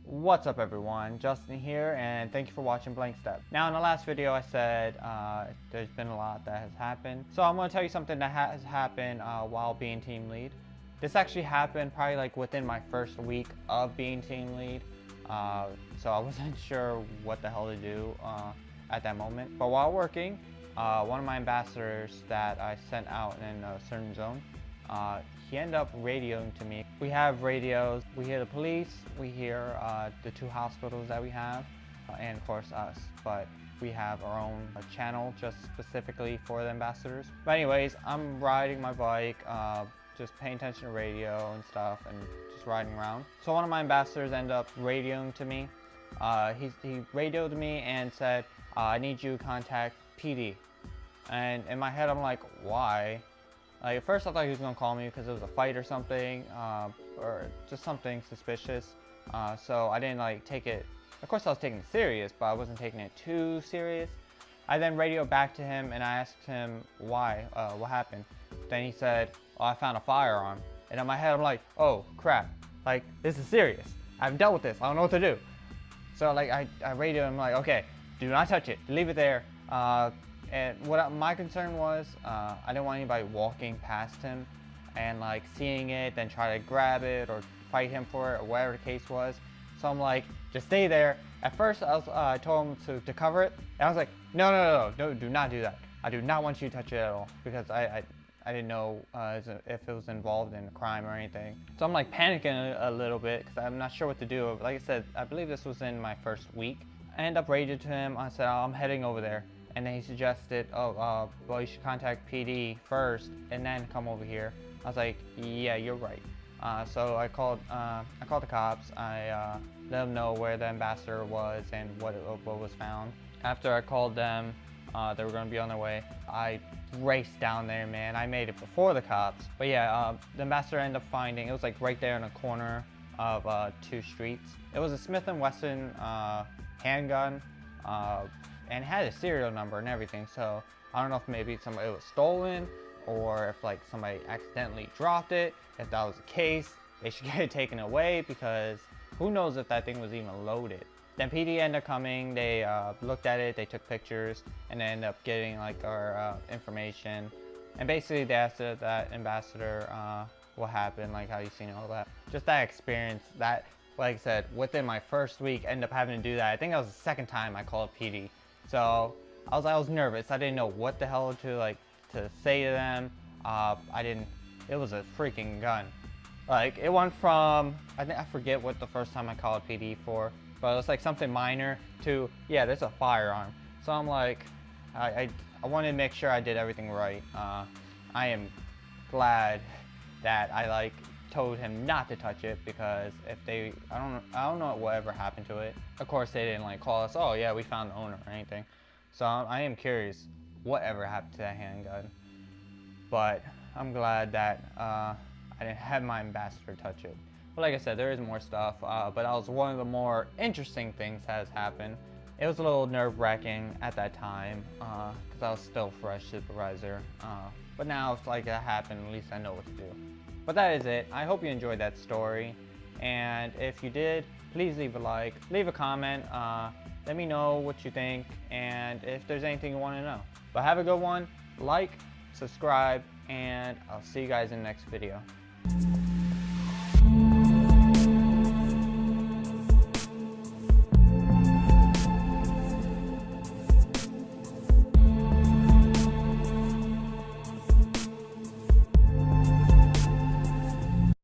What's up everyone, Justin here, and thank you for watching BlankSteps. Now in the last video I said there's been a lot that has happened. So I'm going to tell you something that has happened while being team lead. This actually happened probably like within my first week of being team lead. So I wasn't sure what the hell to do at that moment. But while working, one of my ambassadors that I sent out in a certain zone, he ended up radioing to me. We have radios, we hear the police, we hear the two hospitals that we have, and of course us. But we have our own channel just specifically for the ambassadors. But anyways, I'm riding my bike, just paying attention to radio and stuff, and just riding around. So one of my ambassadors ended up radioing to me. He radioed me and said, I need you to contact PD. And in my head I'm like, why? Like at first I thought he was gonna call me because it was a fight or something, or just something suspicious. So I didn't like take it. Of course I was taking it serious, but I wasn't taking it too serious. I then radioed back to him and I asked him why, what happened. Then he said, oh, I found a firearm. And in my head I'm like, oh crap, like this is serious. I haven't dealt with this, I don't know what to do. So like I radioed him like, okay, do not touch it, leave it there. And what my concern was, I didn't want anybody walking past him and like seeing it, then try to grab it or fight him for it or whatever the case was. So I'm like, just stay there. At first I told him to cover it, and I was like, no, do not do that. I do not want you to touch it at all, because I didn't know if it was involved in a crime or anything. So I'm like panicking a little bit because I'm not sure what to do. Like I said, I believe this was in my first week. I ended up radioing to him. I said, oh, I'm heading over there. And then he suggested, oh, well, you should contact PD first and then come over here. I was like, yeah, you're right. So I called the cops. I let them know where the ambassador was and what was found. After I called them, they were going to be on their way. I raced down there, man. I made it before the cops. But yeah, the ambassador ended up finding, it was like right there in the corner of two streets. It was a Smith & Wesson handgun. And had a serial number and everything, so I don't know if maybe it was stolen or if like somebody accidentally dropped it. If that was the case, they should get it taken away, because who knows if that thing was even loaded. Then PD ended up coming, they looked at it, they took pictures, and they ended up getting like our information. And basically they asked that ambassador what happened, like how you seen all that. Just that experience, that, like I said, within my first week, ended up having to do that. I think that was the second time I called PD. So I was nervous. I didn't know what the hell to say to them. It was a freaking gun. Like it went from, I forget what the first time I called PD for, but it was like something minor to, yeah, there's a firearm. So I'm like, I wanted to make sure I did everything right. I am glad that I told him not to touch it, because if I don't know whatever happened to it. Of course they didn't call us, oh yeah, we found the owner or anything. So I am curious whatever happened to that handgun. But I'm glad that I didn't have my ambassador touch it. But like I said, there is more stuff, but that was one of the more interesting things that has happened. It was a little nerve-wracking at that time, because I was still fresh supervisor. But now if that happened, at least I know what to do. But that is it. I hope you enjoyed that story, and if you did, please leave a like, leave a comment, let me know what you think, and if there's anything you want to know. But have a good one, like, subscribe, and I'll see you guys in the next video.